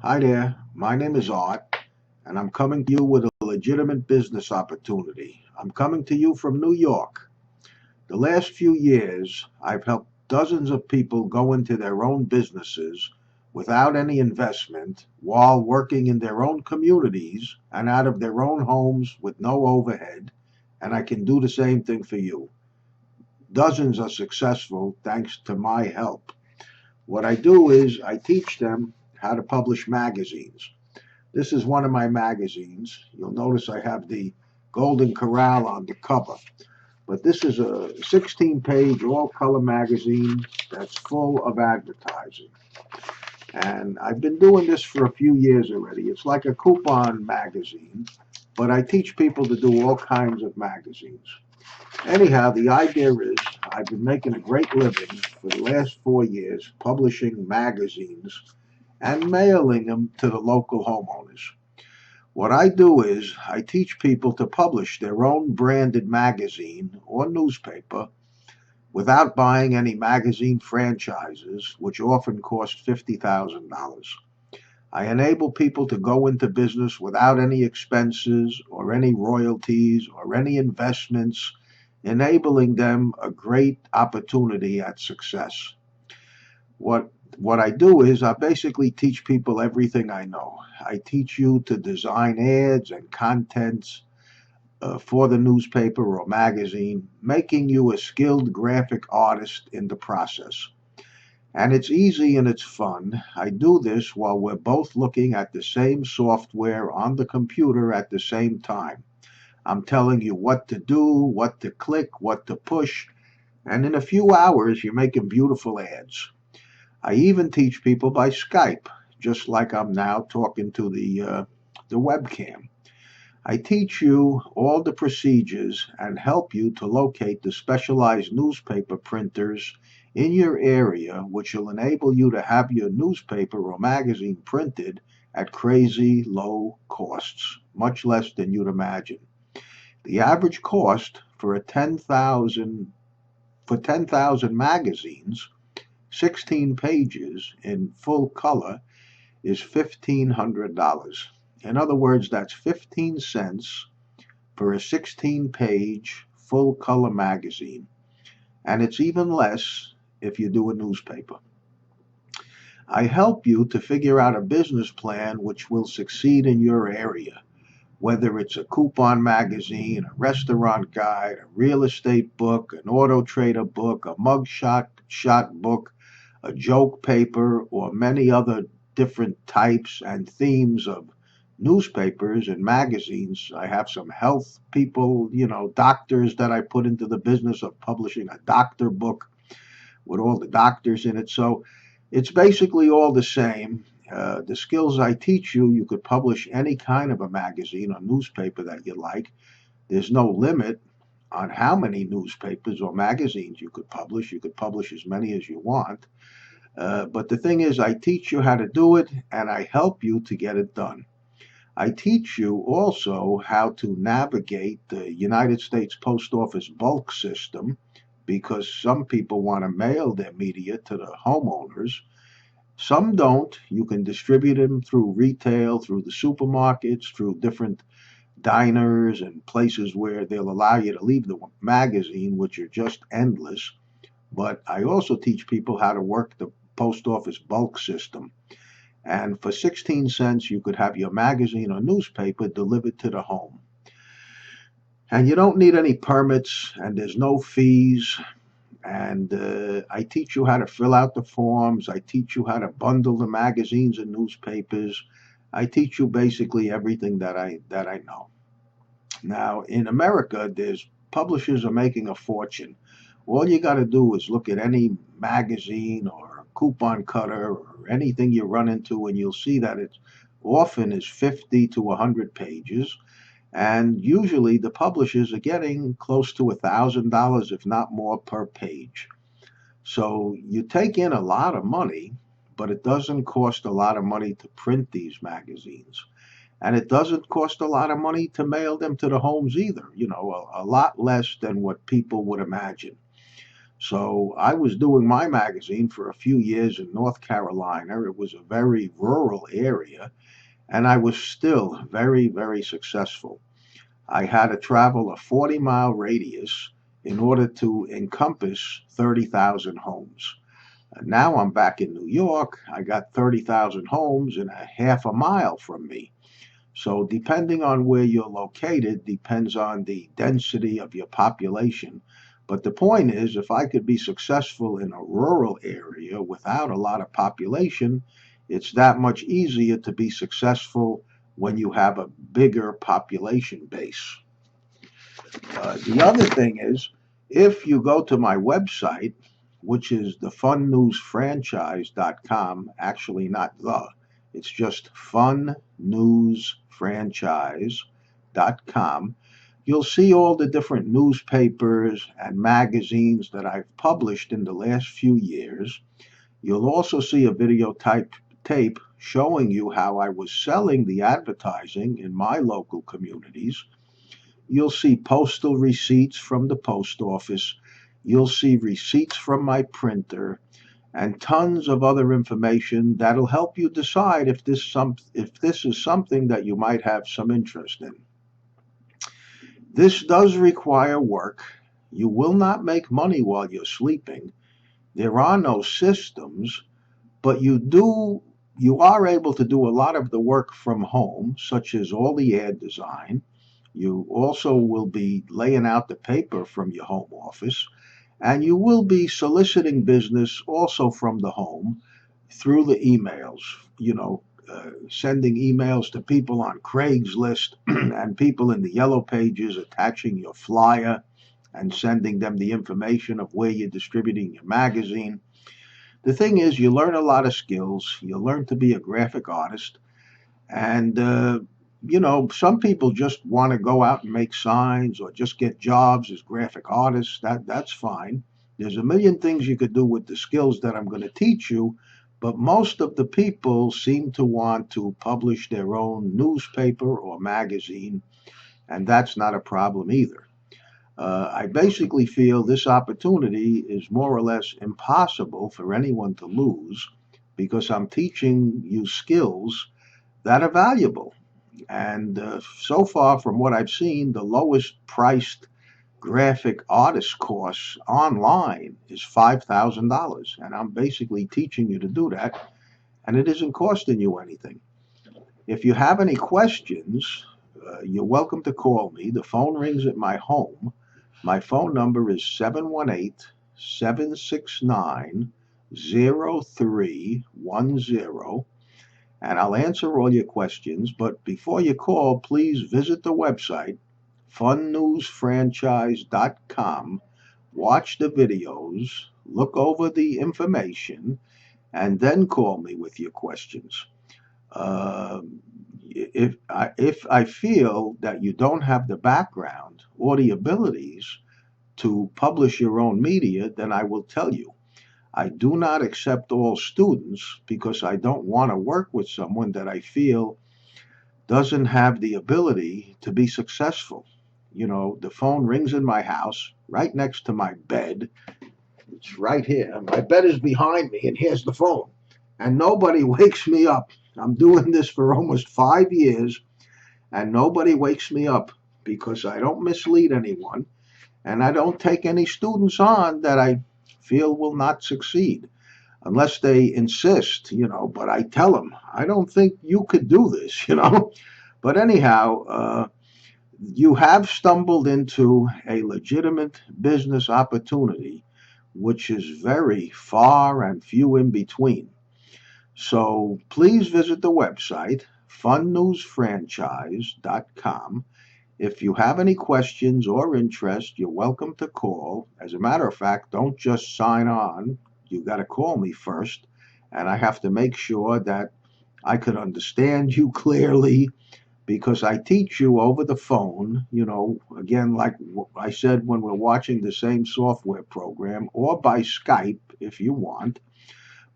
Hi there, my name is Art, and I'm coming to you with a legitimate business opportunity. I'm coming to you from New York. The last few years, I've helped dozens of people go into their own businesses without any investment while working in their own communities and out of their own homes with no overhead, and I can do the same thing for you. Dozens are successful thanks to my help. What I do is I teach them how to publish magazines. This is one of my magazines. You'll notice I have the Golden Corral on the cover. But this is a 16-page all-color magazine that's full of advertising. And I've been doing this for a few years already. It's like a coupon magazine, but I teach people to do all kinds of magazines. Anyhow, the idea is I've been making a great living for the last 4 years publishing magazines and mailing them to the local homeowners. What I do is I teach people to publish their own branded magazine or newspaper without buying any magazine franchises, which often cost $50,000. I enable people to go into business without any expenses or any royalties or any investments, enabling them a great opportunity at success. What I do is I basically teach people everything I know. I teach you to design ads and contents for the newspaper or magazine, making you a skilled graphic artist in the process. And it's easy and it's fun. I do this while we're both looking at the same software on the computer at the same time. I'm telling you what to do, what to click, what to push, and in a few hours you're making beautiful ads. I even teach people by Skype, just like I'm now talking to the webcam. I teach you all the procedures and help you to locate the specialized newspaper printers in your area, which will enable you to have your newspaper or magazine printed at crazy low costs, much less than you'd imagine. The average cost for a 10,000 magazines, 16 pages in full color, is $1,500. In other words, that's 15 cents for a 16-page full color magazine. And it's even less if you do a newspaper. I help you to figure out a business plan which will succeed in your area, whether it's a coupon magazine, a restaurant guide, a real estate book, an auto trader book, a mugshot book, a joke paper, or many other different types and themes of newspapers and magazines. I have some health people, doctors that I put into the business of publishing a doctor book with all the doctors in it. So it's basically all the same. The skills I teach you, you could publish any kind of a magazine or newspaper that you like. There's no limit on how many newspapers or magazines you could publish. You could publish as many as you want. But the thing is, I teach you how to do it and I help you to get it done. I teach you also how to navigate the United States Post Office bulk system because some people want to mail their media to the homeowners. Some don't. You can distribute them through retail, through the supermarkets, through different diners and places where they'll allow you to leave the magazine, which are just endless. But I also teach people how to work the post office bulk system. And for 16 cents, you could have your magazine or newspaper delivered to the home. And you don't need any permits, and there's no fees. And I teach you how to fill out the forms. I teach you how to bundle the magazines and newspapers. I teach you basically everything that I know. Now, in America, there's publishers are making a fortune. All you got to do is look at any magazine or coupon cutter or anything you run into, and you'll see that it often is 50 to 100 pages. And usually the publishers are getting close to $1,000, if not more, per page. So you take in a lot of money, but it doesn't cost a lot of money to print these magazines. And it doesn't cost a lot of money to mail them to the homes either, a lot less than what people would imagine. So I was doing my magazine for a few years in North Carolina. It was a very rural area, and I was still very, very successful. I had to travel a 40-mile radius in order to encompass 30,000 homes. And now I'm back in New York. I got 30,000 homes in a half a mile from me. So depending on where you're located depends on the density of your population. But the point is, if I could be successful in a rural area without a lot of population, it's that much easier to be successful when you have a bigger population base. The other thing is, if you go to my website, which is the funnewsfranchise.com, actually not the, it's just funnewsfranchise.com, you'll see all the different newspapers and magazines that I've published in the last few years. You'll also see a video tape showing you how I was selling the advertising in my local communities. You'll see postal receipts from the post office. You'll see receipts from my printer and tons of other information that'll help you decide if this is something that you might have some interest in. This does require work. You will not make money while you're sleeping. There are no systems, but you are able to do a lot of the work from home, such as all the ad design. You also will be laying out the paper from your home office, and you will be soliciting business also from the home through the emails, sending emails to people on Craigslist and people in the yellow pages, attaching your flyer and sending them the information of where you're distributing your magazine. The thing is, you learn a lot of skills. You learn to be a graphic artist. And, some people just want to go out and make signs or just get jobs as graphic artists. That's fine. There's a million things you could do with the skills that I'm going to teach you, but most of the people seem to want to publish their own newspaper or magazine, and that's not a problem either. I basically feel this opportunity is more or less impossible for anyone to lose because I'm teaching you skills that are valuable. And so far, from what I've seen, the lowest priced graphic artist course online is $5,000. And I'm basically teaching you to do that, and it isn't costing you anything. If you have any questions, you're welcome to call me. The phone rings at my home. My phone number is 718-769-0310, and I'll answer all your questions. But before you call, please visit the website, funnewsfranchise.com, watch the videos, look over the information, and then call me with your questions. Uh, if I feel that you don't have the background or the abilities to publish your own media, then I will tell you. I do not accept all students because I don't want to work with someone that I feel doesn't have the ability to be successful. The phone rings in my house right next to my bed. It's right here. My bed is behind me, and here's the phone. And nobody wakes me up. I'm doing this for almost 5 years, and nobody wakes me up because I don't mislead anyone, and I don't take any students on that I feel will not succeed unless they insist, but I tell them, I don't think you could do this. But anyhow, you have stumbled into a legitimate business opportunity, which is very far and few in between. So please visit the website, funnewsfranchise.com. If you have any questions or interest, you're welcome to call. As a matter of fact, don't just sign on. You got to call me first, and I have to make sure that I can understand you clearly because I teach you over the phone, again, like I said, when we're watching the same software program or by Skype if you want.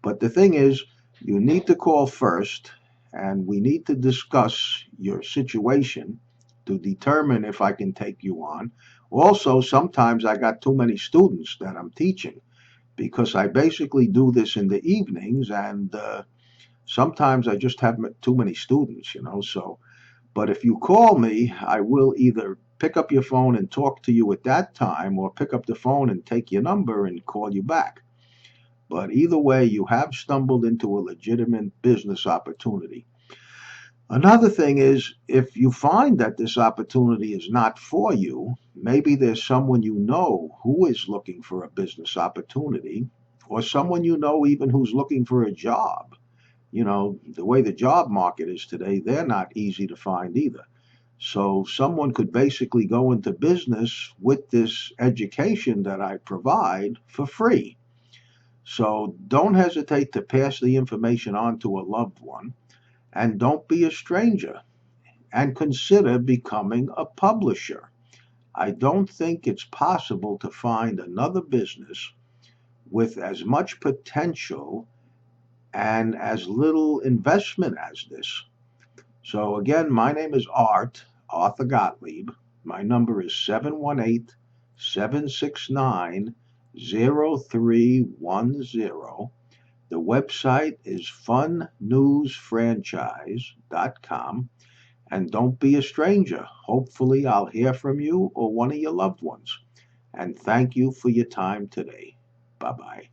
But the thing is, you need to call first, and we need to discuss your situation to determine if I can take you on, Also, sometimes I got too many students that I'm teaching because I basically do this in the evenings, and sometimes I just have too many students, So, but if you call me, I will either pick up your phone and talk to you at that time, or pick up the phone and take your number and call you back. But either way, you have stumbled into a legitimate business opportunity. Another thing is, if you find that this opportunity is not for you, maybe there's someone you know who is looking for a business opportunity, or someone you know even who's looking for a job. The way the job market is today, they're not easy to find either. So someone could basically go into business with this education that I provide for free. So don't hesitate to pass the information on to a loved one, and don't be a stranger, and consider becoming a publisher. I don't think it's possible to find another business with as much potential and as little investment as this. So again, my name is Arthur Gottlieb. My number is 718-769-0310. The website is funnewsfranchise.com. And don't be a stranger. Hopefully, I'll hear from you or one of your loved ones. And thank you for your time today. Bye bye.